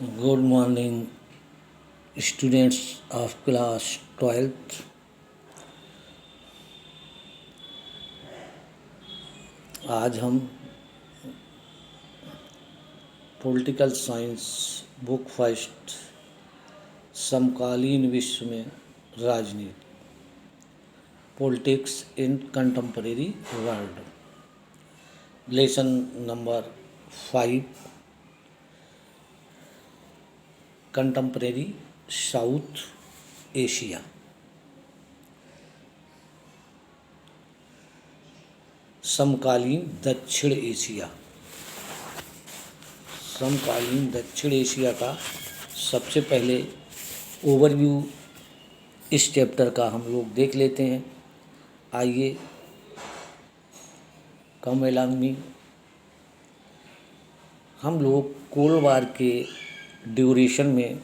Good morning, students of class 12th. आज हम political science book first समकालीन विश्व में राजनीति politics in contemporary world lesson number 5 contemporary south Asia. समकालीन दक्षिण एशिया। समकालीन दक्षिण एशिया का सबसे पहले ओवरव्यू इस चैप्टर का हम लोग देख लेते हैं। आइए, कम एलॉन्ग मी। हम लोग कोल्ड वार के ड्यूरेशन में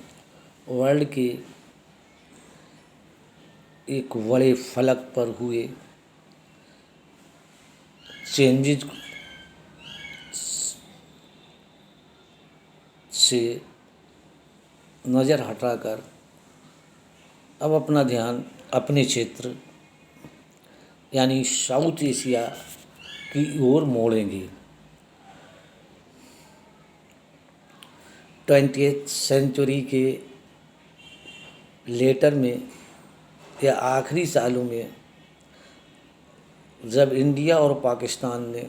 वर्ल्ड के एक बड़े फलक पर हुए चेंजेज से नज़र हटाकर अब अपना ध्यान अपने क्षेत्र यानी साउथ एशिया की ओर मोड़ेंगे। 20th सेंचुरी के लेटर में या आखिरी सालों में जब इंडिया और पाकिस्तान ने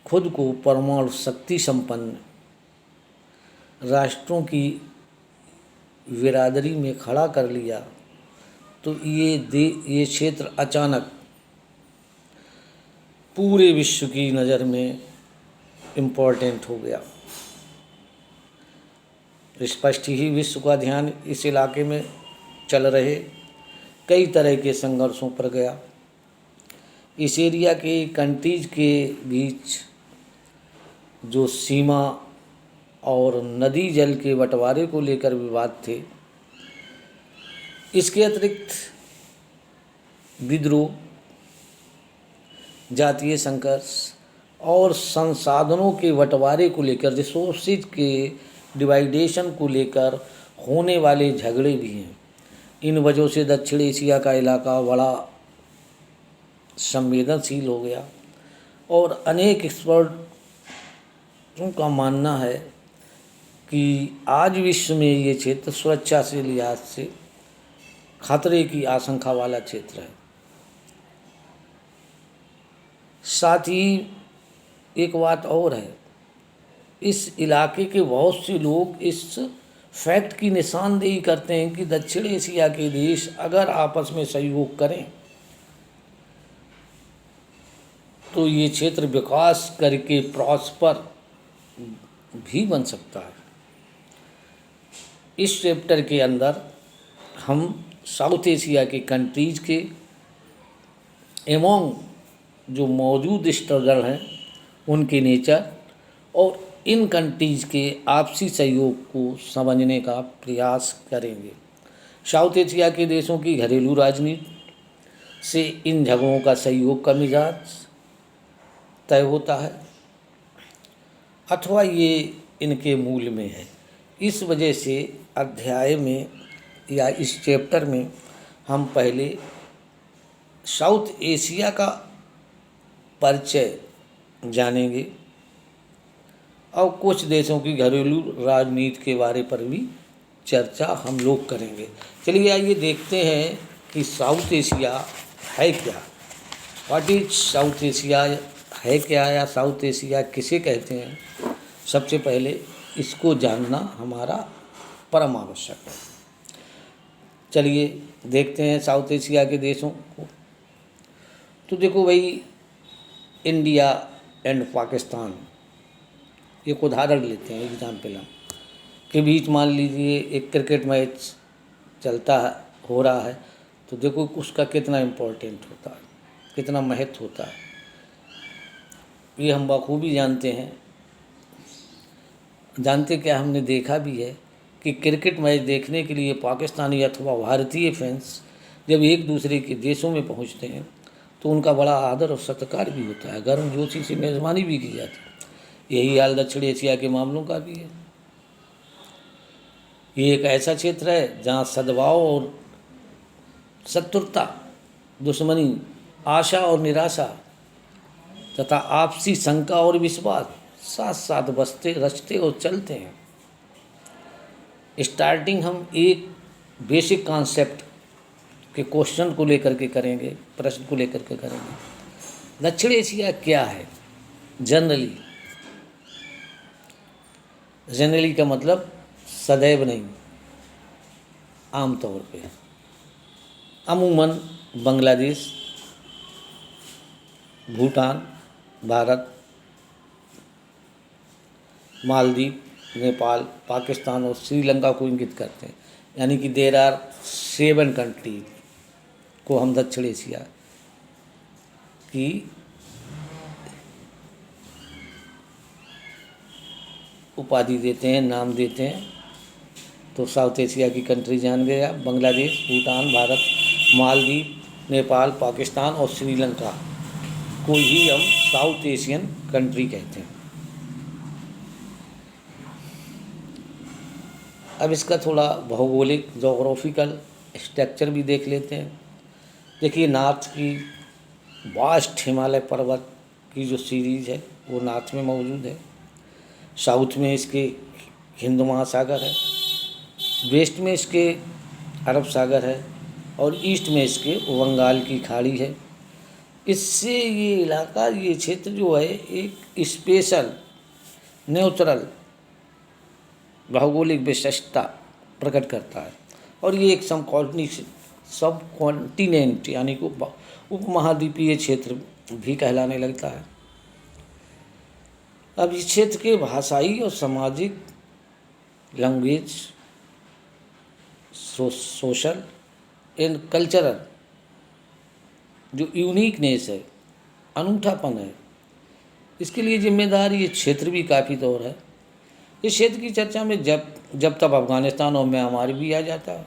खुद को परमाणु शक्ति संपन्न राष्ट्रों की बिरादरी में खड़ा कर लिया, तो ये क्षेत्र अचानक पूरे विश्व की नज़र में इम्पोर्टेंट हो गया। स्पष्ट ही विश्व का ध्यान इस इलाके में चल रहे कई तरह के संघर्षों पर गया। इस एरिया के कंट्रीज के बीच जो सीमा और नदी जल के बंटवारे को लेकर विवाद थे, इसके अतिरिक्त विद्रोह, जातीय संघर्ष और संसाधनों के बंटवारे को लेकर, रिसोर्सेज के डिवाइडेशन को लेकर होने वाले झगड़े भी हैं। इन वजहों से दक्षिण एशिया का इलाका बड़ा संवेदनशील हो गया और अनेक एक्सपर्टों का मानना है कि आज विश्व में ये क्षेत्र सुरक्षा से लिहाज से खतरे की आशंका वाला क्षेत्र है। साथ ही एक बात और है, इस इलाके के बहुत से लोग इस फैक्ट की निशानदेही करते हैं कि दक्षिण एशिया के देश अगर आपस में सहयोग करें तो ये क्षेत्र विकास करके प्रॉस्पर भी बन सकता है। इस चैप्टर के अंदर हम साउथ एशिया के कंट्रीज के एमोंग जो मौजूद स्ट्रगल हैं उनके नेचर और इन कंट्रीज के आपसी सहयोग को समझने का प्रयास करेंगे। साउथ एशिया के देशों की घरेलू राजनीति से इन झगड़ों का सहयोग का मिजाज तय होता है अथवा ये इनके मूल में है। इस वजह से अध्याय में या इस चैप्टर में हम पहले साउथ एशिया का परिचय जानेंगे और कुछ देशों की घरेलू राजनीति के बारे पर भी चर्चा हम लोग करेंगे। चलिए आइए देखते हैं कि साउथ एशिया है क्या। व्हाट इज साउथ एशिया, है क्या या साउथ एशिया किसे कहते हैं। सबसे पहले इसको जानना हमारा परम आवश्यक है। चलिए देखते हैं साउथ एशिया के देशों को। तो देखो भाई, इंडिया एंड पाकिस्तान एक उदाहरण लेते हैं, एग्जाम्पल के बीच मान लीजिए एक क्रिकेट मैच चलता है, हो रहा है, तो देखो उसका कितना इम्पोर्टेंट होता है, कितना महत्व होता है, ये हम बखूबी जानते हैं। जानते क्या, हमने देखा भी है कि क्रिकेट मैच देखने के लिए पाकिस्तानी अथवा भारतीय फैंस जब एक दूसरे के देशों में पहुंचते हैं तो उनका बड़ा आदर और सत्कार भी होता है, गर्मजोशी से मेज़बानी भी की जाती है। यही हाल दक्षिण एशिया के मामलों का भी है। ये एक ऐसा क्षेत्र है जहाँ सद्भाव और शत्रुता, दुश्मनी, आशा और निराशा तथा आपसी शंका और विश्वास साथ साथ बसते रचते और चलते हैं। स्टार्टिंग हम एक बेसिक कॉन्सेप्ट के क्वेश्चन को लेकर के करेंगे, प्रश्न को लेकर के करेंगे। दक्षिण एशिया क्या है? जनरली का मतलब सदैव नहीं, आमतौर पे। अमूमन बांग्लादेश, भूटान, भारत, मालदीव, नेपाल, पाकिस्तान और श्रीलंका को इंगित करते हैं। यानी कि देर आर 7 कंट्रीज को हम दक्षिण एशिया की उपाधि देते हैं, नाम देते हैं। तो साउथ एशिया की कंट्री जान गए आप, बांग्लादेश, भूटान, भारत, मालदीव, नेपाल, पाकिस्तान और श्रीलंका को ही हम साउथ एशियन कंट्री कहते हैं। अब इसका थोड़ा भौगोलिक जोग्राफिकल स्ट्रक्चर भी देख लेते हैं। देखिए, नॉर्थ की वास्ट हिमालय पर्वत की जो सीरीज़ है वो नॉर्थ में मौजूद है। साउथ में इसके हिंद महासागर है, वेस्ट में इसके अरब सागर है और ईस्ट में इसके बंगाल की खाड़ी है। इससे ये इलाका, ये क्षेत्र जो है एक स्पेशल न्यूट्रल भौगोलिक विशिष्टता प्रकट करता है और ये एक सब कॉन्टिनेंट यानी कि उपमहाद्वीपीय क्षेत्र भी कहलाने लगता है। अब इस क्षेत्र के भाषाई और सामाजिक लैंग्वेज, सोशल एंड कल्चरल जो यूनिकनेस है, अनूठापन है, इसके लिए जिम्मेदार ये क्षेत्र भी काफ़ी दौर है। इस क्षेत्र की चर्चा में जब तब अफगानिस्तान और म्यांमार भी आ जाता है।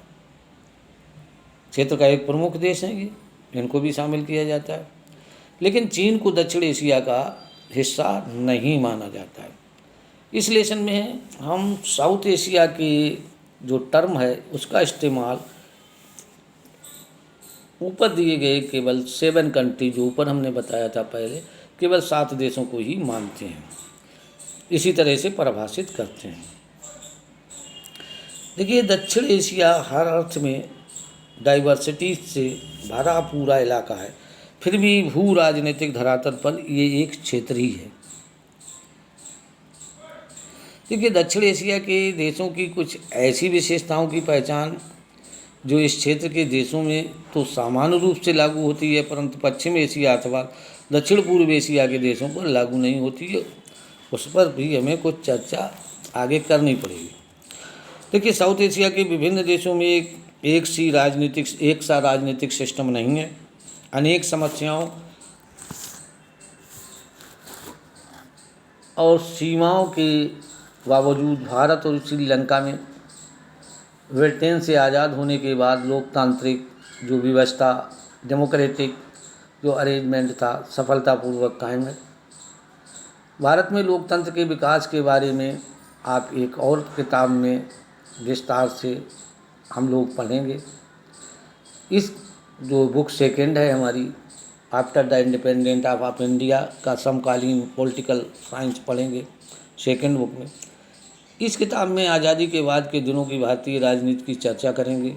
क्षेत्र का एक प्रमुख देश है ये, इनको भी शामिल किया जाता है। लेकिन चीन को दक्षिण एशिया का हिस्सा नहीं माना जाता है। इस लेसन में हम साउथ एशिया की जो टर्म है उसका इस्तेमाल ऊपर दिए गए केवल 7 कंट्री, जो ऊपर हमने बताया था पहले, केवल 7 देशों को ही मानते हैं, इसी तरह से परिभाषित करते हैं। देखिए, दक्षिण एशिया हर अर्थ में डाइवर्सिटी से भरा पूरा इलाका है, फिर भी भू राजनीतिक धरातल पर ये एक क्षेत्र ही है। देखिए, दक्षिण एशिया के देशों की कुछ ऐसी विशेषताओं की पहचान जो इस क्षेत्र के देशों में तो सामान्य रूप से लागू होती है, परंतु पश्चिम एशिया अथवा दक्षिण पूर्व एशिया के देशों पर लागू नहीं होती है, उस पर भी हमें कुछ चर्चा आगे करनी पड़ेगी। देखिए, साउथ एशिया के विभिन्न देशों में एक सा राजनीतिक सिस्टम नहीं है। अनेक समस्याओं और सीमाओं के बावजूद भारत और श्रीलंका में ब्रिटेन से आज़ाद होने के बाद लोकतांत्रिक जो व्यवस्था, डेमोक्रेटिक जो अरेंजमेंट था, सफलतापूर्वक कायम है। भारत में लोकतंत्र के विकास के बारे में आप एक और किताब में विस्तार से हम लोग पढ़ेंगे। इस जो बुक सेकंड है हमारी, after the independent of India का समकालीन पॉलिटिकल साइंस पढ़ेंगे सेकंड बुक में। इस किताब में आज़ादी के बाद के दिनों की भारतीय राजनीति की चर्चा करेंगे।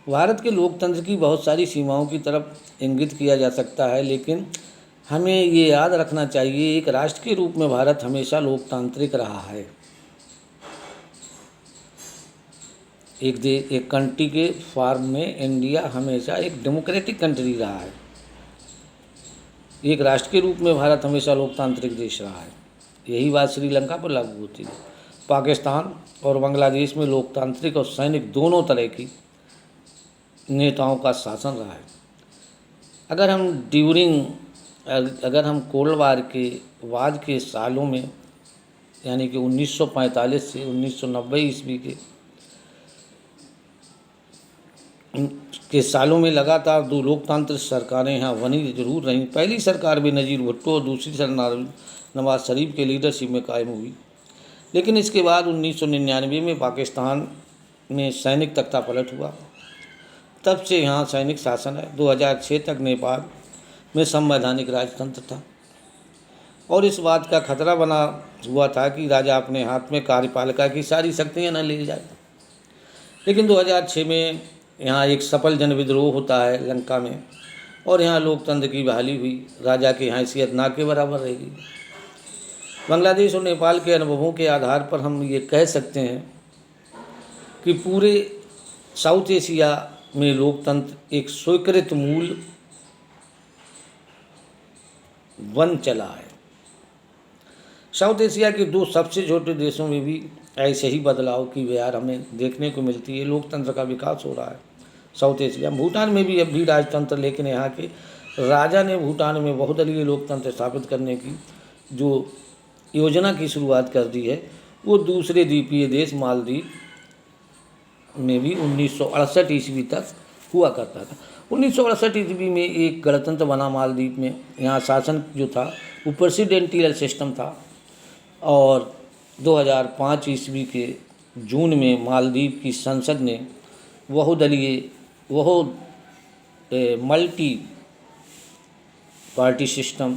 भारत के लोकतंत्र की बहुत सारी सीमाओं की तरफ इंगित किया जा सकता है, लेकिन हमें ये याद रखना चाहिए, एक राष्ट्र के रूप में भारत हमेशा लोकतांत्रिक रहा है। एक कंट्री के फॉर्म में इंडिया हमेशा एक डेमोक्रेटिक कंट्री रहा है। एक राष्ट्र के रूप में भारत हमेशा लोकतांत्रिक देश रहा है। यही बात श्रीलंका पर लागू होती है। पाकिस्तान और बांग्लादेश में लोकतांत्रिक और सैनिक दोनों तरह की नेताओं का शासन रहा है। अगर हम कोल्ड वार के बाद के सालों में, यानी कि 1945 से 1990 ईस्वी के सालों में लगातार 2 लोकतांत्रिक सरकारें यहाँ बनी जरूर रहीं। पहली सरकार बेनज़ीर भुट्टो और दूसरी नवाज शरीफ के लीडरशिप में कायम हुई। लेकिन इसके बाद 1999 में पाकिस्तान में सैनिक तख्ता पलट हुआ। तब से यहाँ सैनिक शासन है। 2006 तक नेपाल में संवैधानिक राजतंत्र था और इस बात का खतरा बना हुआ था कि राजा अपने हाथ में कार्यपालिका की सारी शक्तियाँ न ले जाए। लेकिन 2006 में यहाँ एक सफल जन विद्रोह होता है लंका में और यहाँ लोकतंत्र की बहाली हुई। राजा की हैसियत ना के बराबर रहेगी। बांग्लादेश और नेपाल के अनुभवों के आधार पर हम ये कह सकते हैं कि पूरे साउथ एशिया में लोकतंत्र एक स्वीकृत मूल बन चला है। साउथ एशिया के दो सबसे छोटे देशों में भी ऐसे ही बदलाव की बयार हमें देखने को मिलती है। लोकतंत्र का विकास हो रहा है साउथ एशिया। भूटान में भी अब भी राजतंत्र, लेकिन यहाँ के राजा ने भूटान में बहुदलीय लोकतंत्र स्थापित करने की जो योजना की शुरुआत कर दी है, वो दूसरे द्वीपीय देश मालदीव में भी 1968 ईस्वी तक हुआ करता था। 1968 ईस्वी में एक गणतंत्र बना मालदीव में। यहाँ शासन जो था वो प्रेसिडेंटियल सिस्टम था और 2005 ईस्वी के जून में मालदीव की संसद ने मल्टी पार्टी सिस्टम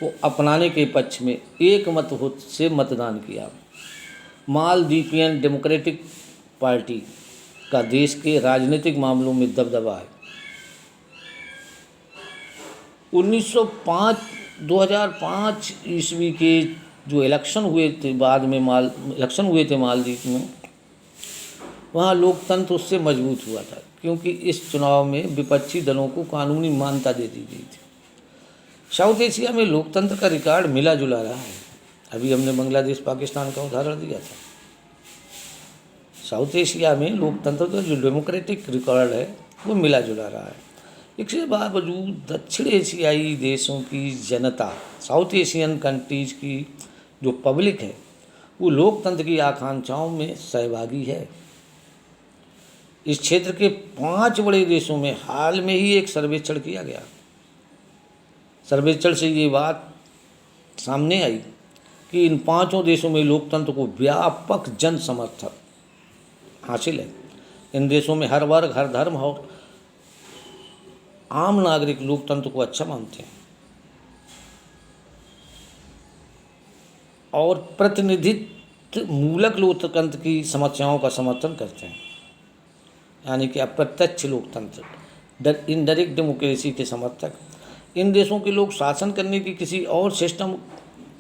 को अपनाने के पक्ष में एक मत से मतदान किया। मालदीवियन डेमोक्रेटिक पार्टी का देश के राजनीतिक मामलों में दबदबा है। 2005 ईस्वी के जो इलेक्शन हुए थे मालदीव में, वहाँ लोकतंत्र उससे मजबूत हुआ था क्योंकि इस चुनाव में विपक्षी दलों को कानूनी मान्यता दे दी गई थी। साउथ एशिया में लोकतंत्र का रिकॉर्ड मिला जुला रहा है। अभी हमने बांग्लादेश पाकिस्तान का उदाहरण दिया था। साउथ एशिया में लोकतंत्र का जो डेमोक्रेटिक रिकॉर्ड है वो मिला जुला रहा है। इसके बावजूद दक्षिण एशियाई देशों की जनता, साउथ एशियन कंट्रीज की जो पब्लिक है, वो लोकतंत्र की आकांक्षाओं में सहभागी है। इस क्षेत्र के 5 बड़े देशों में हाल में ही एक सर्वेक्षण किया गया। सर्वेक्षण से ये बात सामने आई कि इन 5 देशों में लोकतंत्र को व्यापक जन समर्थन हासिल है। इन देशों में हर वर्ग, हर धर्म और आम नागरिक लोकतंत्र को अच्छा मानते हैं और प्रतिनिधित्व मूलक लोकतंत्र की समस्याओं का समर्थन करते हैं, यानी कि अप्रत्यक्ष लोकतंत्र, इनडायरेक्ट डेमोक्रेसी के समर्थक। इन देशों के लोग शासन करने की किसी और सिस्टम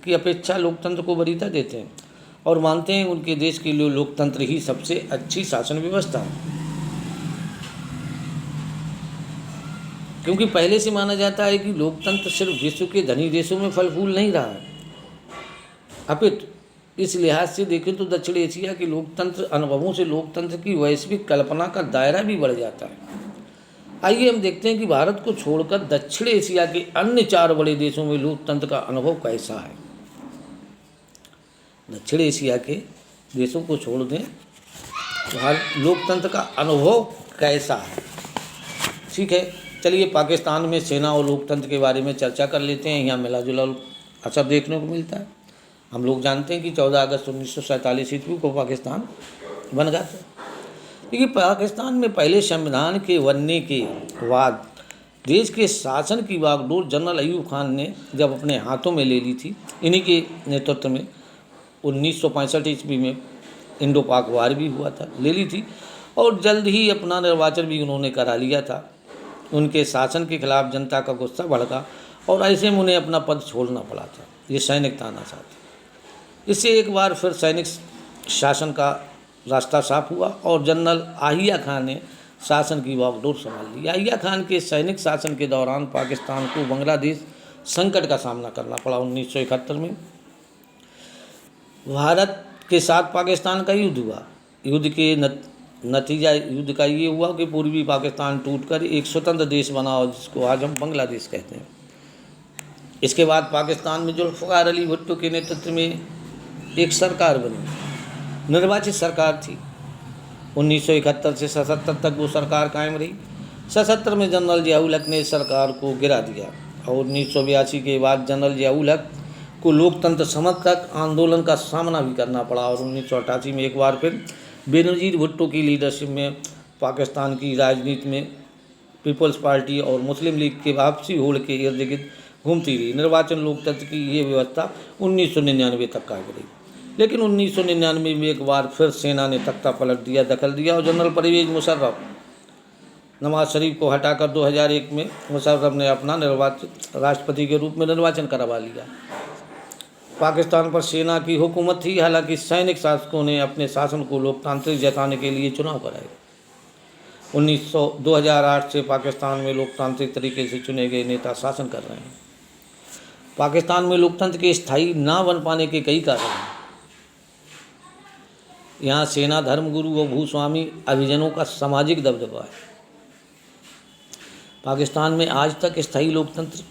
की अपेक्षा लोकतंत्र को वरीयता देते हैं और मानते हैं उनके देश के लिए लोकतंत्र ही सबसे अच्छी शासन व्यवस्था है। क्योंकि पहले से माना जाता है कि लोकतंत्र सिर्फ विश्व के धनी देशों में फल फूल नहीं रहा है, अपितु इस लिहाज से देखें तो दक्षिण एशिया के लोकतंत्र अनुभवों से लोकतंत्र की वैश्विक कल्पना का दायरा भी बढ़ जाता है। आइए हम देखते हैं कि भारत को छोड़कर दक्षिण एशिया के अन्य 4 बड़े देशों में लोकतंत्र का अनुभव कैसा है। दक्षिण एशिया के देशों को छोड़ दें, भारत लोकतंत्र का अनुभव कैसा है। ठीक है, चलिए पाकिस्तान में सेना और लोकतंत्र के बारे में चर्चा कर लेते हैं। यहाँ मिला जुला असर देखने को मिलता है। हम लोग जानते हैं कि 14 अगस्त 1947 ईस्वी को पाकिस्तान बन गया था। लेकिन पाकिस्तान में पहले संविधान के बनने के बाद देश के शासन की बागडोर जनरल अयूब खान ने जब अपने हाथों में ले ली थी, इन्हीं के नेतृत्व में 1965 ईस्वी में इंडो पाक वार भी हुआ था, ले ली थी और जल्द ही अपना निर्वाचन भी उन्होंने करा लिया था। उनके शासन के खिलाफ जनता का गुस्सा भड़का और ऐसे में उन्हें अपना पद छोड़ना पड़ा था। ये सैनिक तानाशाह था। इससे एक बार फिर सैनिक शासन का रास्ता साफ हुआ और जनरल आहिया खान ने शासन की बागडोर संभाल ली। आहिया खान के सैनिक शासन के दौरान पाकिस्तान को बांग्लादेश संकट का सामना करना पड़ा। 1971 में भारत के साथ पाकिस्तान का युद्ध हुआ। युद्ध के नतीजा युद्ध का ये हुआ कि पूर्वी पाकिस्तान टूटकर एक स्वतंत्र देश बना और जिसको आज हम बांग्लादेश कहते हैं। इसके बाद पाकिस्तान में जुल्फ़िकार अली भुट्टो के नेतृत्व में एक सरकार बनी, निर्वाचित सरकार थी। 1971 से 77 तक वो सरकार कायम रही। 77 में जनरल ज़िया-उल-हक ने सरकार को गिरा दिया और 1982 के बाद जनरल ज़िया-उल-हक को लोकतंत्र समर्थक आंदोलन का सामना भी करना पड़ा और 1988 में एक बार फिर बेनज़ीर भुट्टो की लीडरशिप में पाकिस्तान की राजनीति में पीपल्स पार्टी और मुस्लिम लीग के आपसी होड़ के इर्द गिर्द घूमती रही। निर्वाचन लोकतंत्र की ये व्यवस्था 1999 तक कायम रही, लेकिन 1999 में एक बार फिर सेना ने तख्ता पलट दिया, दखल दिया और जनरल परवेज मुशर्रफ नवाज शरीफ को हटाकर 2001 में मुशर्रफ ने अपना निर्वाचित राष्ट्रपति के रूप में निर्वाचन करवा लिया। पाकिस्तान पर सेना की हुकूमत थी, हालांकि सैनिक शासकों ने अपने शासन को लोकतांत्रिक जताने के लिए चुनाव कराए। 2008 से पाकिस्तान में लोकतांत्रिक तरीके से चुने गए नेता शासन कर रहे हैं। पाकिस्तान में लोकतंत्र के स्थायी ना बन पाने के कई कारण हैं। यहाँ सेना, धर्मगुरु व भूस्वामी अभिजनों का सामाजिक दबदबा है। पाकिस्तान में आज तक स्थायी लोकतंत्र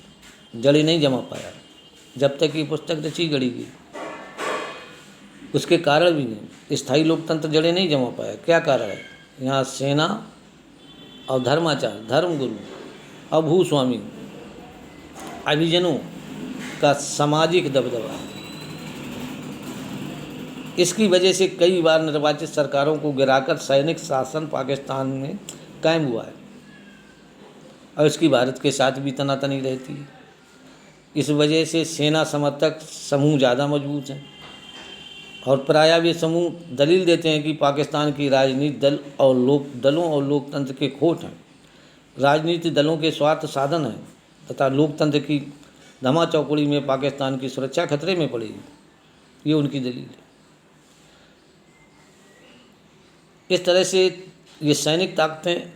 जड़ें नहीं जमा पाया जब तक ये पुस्तक रची गढ़ी गई। उसके कारण भी नहीं, स्थायी लोकतंत्र जड़ें नहीं जमा पाया। क्या कारण है? यहाँ सेना और धर्माचार, धर्मगुरु और भूस्वामी अभिजनों का सामाजिक दबदबा है। इसकी वजह से कई बार निर्वाचित सरकारों को गिराकर सैनिक शासन पाकिस्तान में कायम हुआ है और इसकी भारत के साथ भी तनातनी रहती है। इस वजह से सेना समर्थक समूह ज़्यादा मजबूत हैं और प्रायः वे समूह दलील देते हैं कि पाकिस्तान की राजनीति दलों और लोकतंत्र के खोट हैं। राजनीतिक दलों के स्वार्थ साधन हैं तथा लोकतंत्र की धमा चौकड़ी में पाकिस्तान की सुरक्षा खतरे में पड़ेगी, ये उनकी दलील है। इस तरह से ये सैनिक ताकतें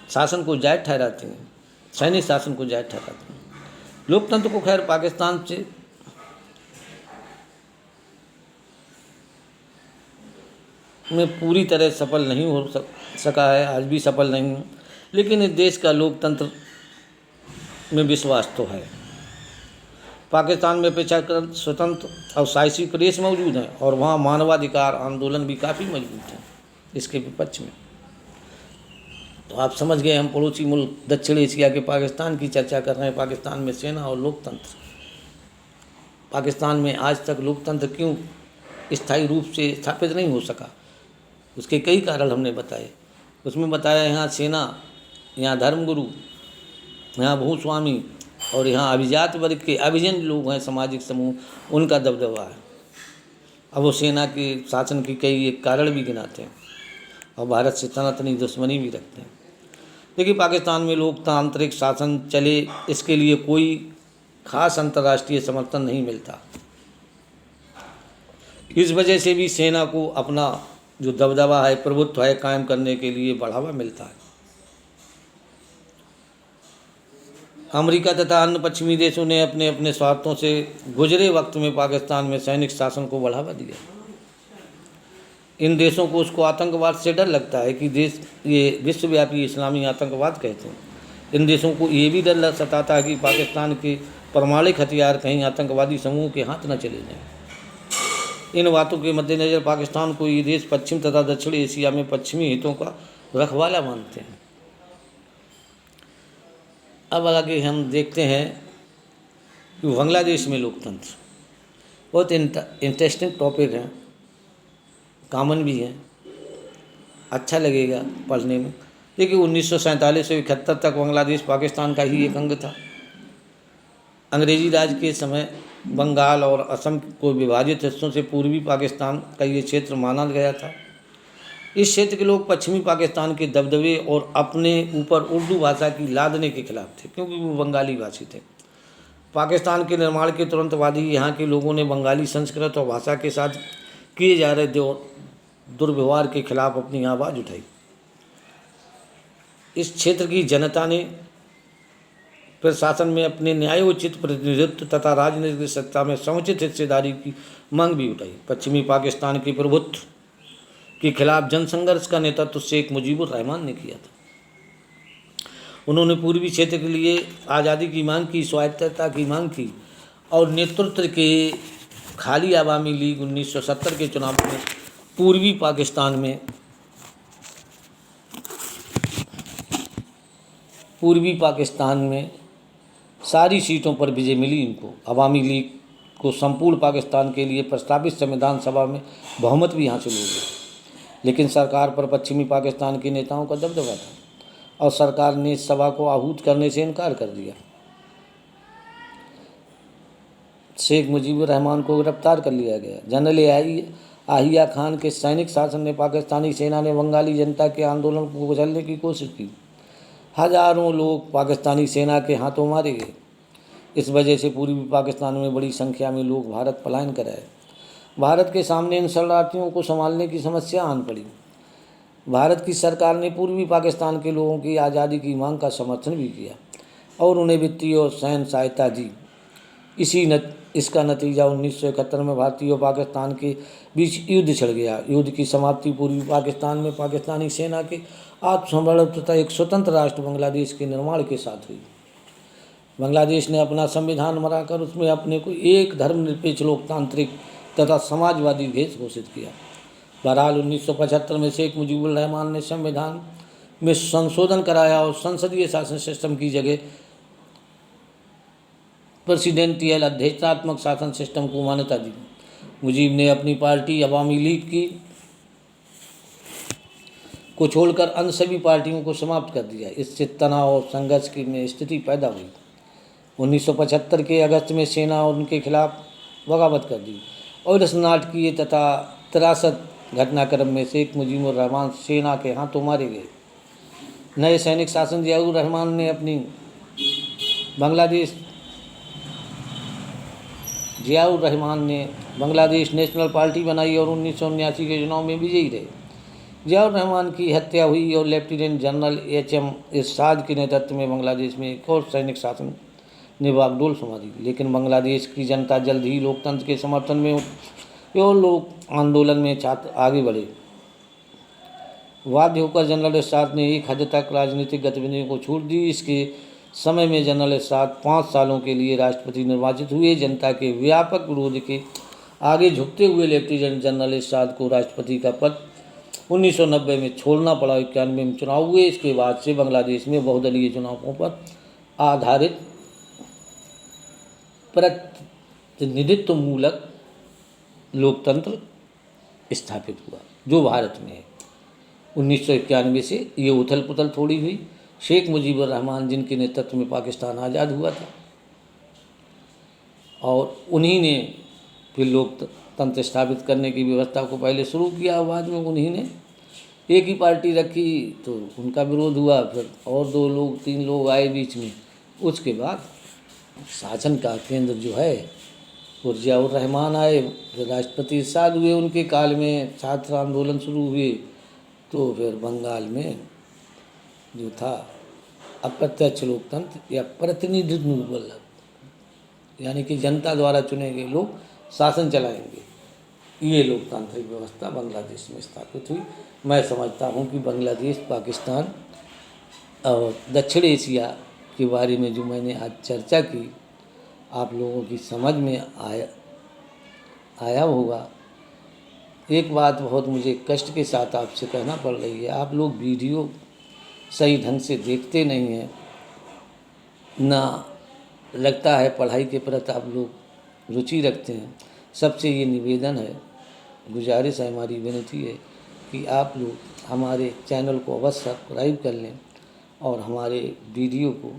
शासन को जायज़ ठहराती हैं, सैनिक शासन को जायज़ ठहराती हैं। लोकतंत्र को खैर पाकिस्तान से में पूरी तरह सफल नहीं हो सका है, आज भी सफल नहीं है, लेकिन इस देश का लोकतंत्र में विश्वास तो है। पाकिस्तान में अपेक्षाकृत स्वतंत्र और साहसी प्रेस मौजूद हैं और वहाँ मानवाधिकार आंदोलन भी काफ़ी मजबूत हैं इसके विपक्ष में। तो आप समझ गए, हम पड़ोसी मुल्क दक्षिण एशिया के पाकिस्तान की चर्चा कर रहे हैं। पाकिस्तान में सेना और लोकतंत्र, पाकिस्तान में आज तक लोकतंत्र क्यों स्थायी रूप से स्थापित नहीं हो सका, उसके कई कारण हमने बताए। उसमें बताया यहाँ सेना, यहाँ धर्मगुरु, यहाँ भूस्वामी और यहाँ अभिजात वर्ग के अभिजन लोग हैं, सामाजिक समूह, उनका दबदबा है। अब वो सेना के शासन की कई एक कारण भी गिनाते हैं और भारत से तनातनी दुश्मनी भी रखते हैं। देखिए, पाकिस्तान में लोकतांत्रिक शासन चले इसके लिए कोई खास अंतर्राष्ट्रीय समर्थन नहीं मिलता। इस वजह से भी सेना को अपना जो दबदबा है, प्रभुत्व है, कायम करने के लिए बढ़ावा मिलता है। अमेरिका तथा अन्य पश्चिमी देशों ने अपने अपने स्वार्थों से गुजरे वक्त में पाकिस्तान में सैनिक शासन को बढ़ावा दिया। इन देशों को उसको आतंकवाद से डर लगता है कि देश ये विश्वव्यापी इस्लामी आतंकवाद कहते हैं। इन देशों को ये भी डर सताता है कि पाकिस्तान के परमाणु हथियार कहीं आतंकवादी समूह के हाथ न चले जाएं। इन बातों के मद्देनज़र पाकिस्तान को ये देश पश्चिम तथा दक्षिण एशिया में पश्चिमी हितों का रखवाला मानते हैं। अब आगे हम देखते हैं कि बांग्लादेश में लोकतंत्र बहुत इंटरेस्टिंग टॉपिक है, कॉमन भी है, अच्छा लगेगा पढ़ने में। देखिए, 1947 से 71 तक बांग्लादेश पाकिस्तान का ही एक अंग था। अंग्रेजी राज के समय बंगाल और असम को विभाजित हिस्सों से पूर्वी पाकिस्तान का ये क्षेत्र माना गया था। इस क्षेत्र के लोग पश्चिमी पाकिस्तान के दबदबे और अपने ऊपर उर्दू भाषा की लादने के खिलाफ थे, क्योंकि वो बंगाली भाषी थे। पाकिस्तान के निर्माण के तुरंत बाद ही यहाँ के लोगों ने बंगाली संस्कृत और भाषा के साथ किए जा रहे दुर्व्यवहार के खिलाफ अपनी आवाज़ उठाई। इस क्षेत्र की जनता ने फिर शासन में अपने न्यायोचित प्रतिनिधित्व तथा राजनीतिक सत्ता में समुचित हिस्सेदारी की मांग भी उठाई। पश्चिमी पाकिस्तान के प्रभुत्व के खिलाफ जनसंघर्ष का नेतृत्व शेख मुजीबुर रहमान ने किया था। उन्होंने पूर्वी क्षेत्र के लिए आज़ादी की मांग की, स्वायत्तता की मांग की और नेतृत्व के खाली अवामी लीग 1970 के चुनाव में पूर्वी पाकिस्तान में सारी सीटों पर विजय मिली इनको। अवामी लीग को संपूर्ण पाकिस्तान के लिए प्रस्तावित संविधान सभा में बहुमत भी हासिल हो गया, लेकिन सरकार पर पश्चिमी पाकिस्तान के नेताओं का दबदबा था और सरकार ने इस सभा को आहूत करने से इनकार कर दिया। शेख मुजीबुर रहमान को गिरफ्तार कर लिया गया। जनरल आहिया खान के सैनिक शासन ने पाकिस्तानी सेना ने बंगाली जनता के आंदोलन को कुचलने की कोशिश की। हजारों लोग पाकिस्तानी सेना के हाथों मारे गए। इस वजह से पूर्वी पाकिस्तान में बड़ी संख्या में लोग भारत पलायन कर आए। भारत के सामने इन शरणार्थियों को संभालने की समस्या आन पड़ी। भारत की सरकार ने पूर्वी पाकिस्तान के लोगों की आज़ादी की मांग का समर्थन भी किया और उन्हें वित्तीय और सैन्य सहायता दी। इसका नतीजा 1971 में भारतीय और पाकिस्तान के बीच युद्ध छिड़ गया। युद्ध की समाप्ति पूर्वी पाकिस्तान में पाकिस्तानी सेना के आत्मसमर्पण तथा एक स्वतंत्र राष्ट्र बांग्लादेश के निर्माण के साथ हुई। बांग्लादेश ने अपना संविधान बनाकर उसमें अपने को एक धर्मनिरपेक्ष, लोकतांत्रिक तथा समाजवादी देश घोषित किया। बहरहाल 1975 में शेख मुजीबुर रहमान ने संविधान में संशोधन कराया और संसदीय शासन सिस्टम की जगह प्रेसिडेंटियल अध्यक्षात्मक शासन सिस्टम को मान्यता दी। मुजीब ने अपनी पार्टी अवामी लीग को छोड़कर अन्य सभी पार्टियों को समाप्त कर दिया। इससे तनाव और संघर्ष की में स्थिति पैदा हुई। 1975 के अगस्त में सेना उनके खिलाफ बगावत कर दी और इस नाटकीय तथा त्रासद घटनाक्रम में शेख मुजीबुर रहमान सेना के हाथों मारे गए। नए सैनिक शासन जियाउर रहमान ने अपनी बांग्लादेश नेशनल पार्टी बनाई और 1979 के चुनाव में विजयी रहे। जियाउर रहमान की हत्या हुई और लेफ्टिनेंट जनरल HM इरशाद के नेतृत्व में बांग्लादेश में एक और सैनिक शासन ने बागडोर संभाली। लेकिन बांग्लादेश की जनता जल्द ही लोकतंत्र के समर्थन में और लोक आंदोलन में छात्र आगे बढ़े। बाध्य होकर जनरल इरशाद ने एक हद तक राजनीतिक गतिविधियों को छोड़ दी। इसके समय में जनरल इरशाद 5 सालों के लिए राष्ट्रपति निर्वाचित हुए। जनता के व्यापक विरोध के आगे झुकते हुए लेफ्टिनेंट जनरल इरशाद को राष्ट्रपति का पद 1990 में छोड़ना पड़ा। 91 में चुनाव हुए। इसके बाद से बांग्लादेश में बहुदलीय चुनावों पर आधारित प्रतिनिधित्व मूलक लोकतंत्र स्थापित हुआ, जो भारत में है। 1991 से ये उथल पुथल थोड़ी हुई। शेख मुजीबुर रहमान, जिनके नेतृत्व में पाकिस्तान आज़ाद हुआ था, और उन्हीं ने फिर लोकतंत्र स्थापित करने की व्यवस्था को पहले शुरू किया। बाद में उन्हीं ने एक ही पार्टी रखी तो उनका विरोध हुआ। फिर और 2 लोग 3 लोग आए बीच में। उसके बाद शासन का केंद्र जो है वो जियाउर रहमान आए। फिर राष्ट्रपति इरशाद हुए। उनके काल में छात्र आंदोलन शुरू हुए। तो फिर बंगाल में जो था अप्रत्यक्ष लोकतंत्र या प्रतिनिधित्व मूलक, यानी कि जनता द्वारा चुने गए लोग शासन चलाएंगे, ये लोकतांत्रिक व्यवस्था बांग्लादेश में स्थापित हुई। मैं समझता हूँ कि बांग्लादेश, पाकिस्तान और दक्षिण एशिया के बारे में जो मैंने आज चर्चा की, आप लोगों की समझ में आया होगा। एक बात बहुत मुझे कष्ट के साथ आपसे कहना पड़ रही है, आप लोग वीडियो सही ढंग से देखते नहीं हैं, ना लगता है पढ़ाई के प्रति आप लोग रुचि रखते हैं। सबसे ये निवेदन है, गुजारिश है, हमारी विनती है कि आप लोग हमारे चैनल को अवश्य सब्सक्राइब कर लें और हमारे वीडियो को,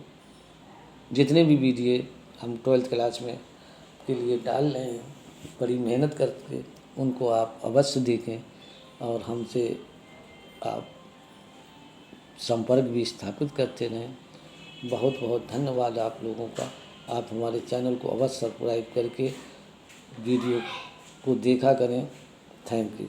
जितने भी वीडियो हम 12th क्लास में के लिए डाल रहे हैं, बड़ी मेहनत करके उनको आप अवश्य देखें और हमसे आप संपर्क भी स्थापित करते रहें। बहुत बहुत धन्यवाद आप लोगों का। आप हमारे चैनल को अवश्य सब्सक्राइब करके वीडियो को देखा करें। Thank you.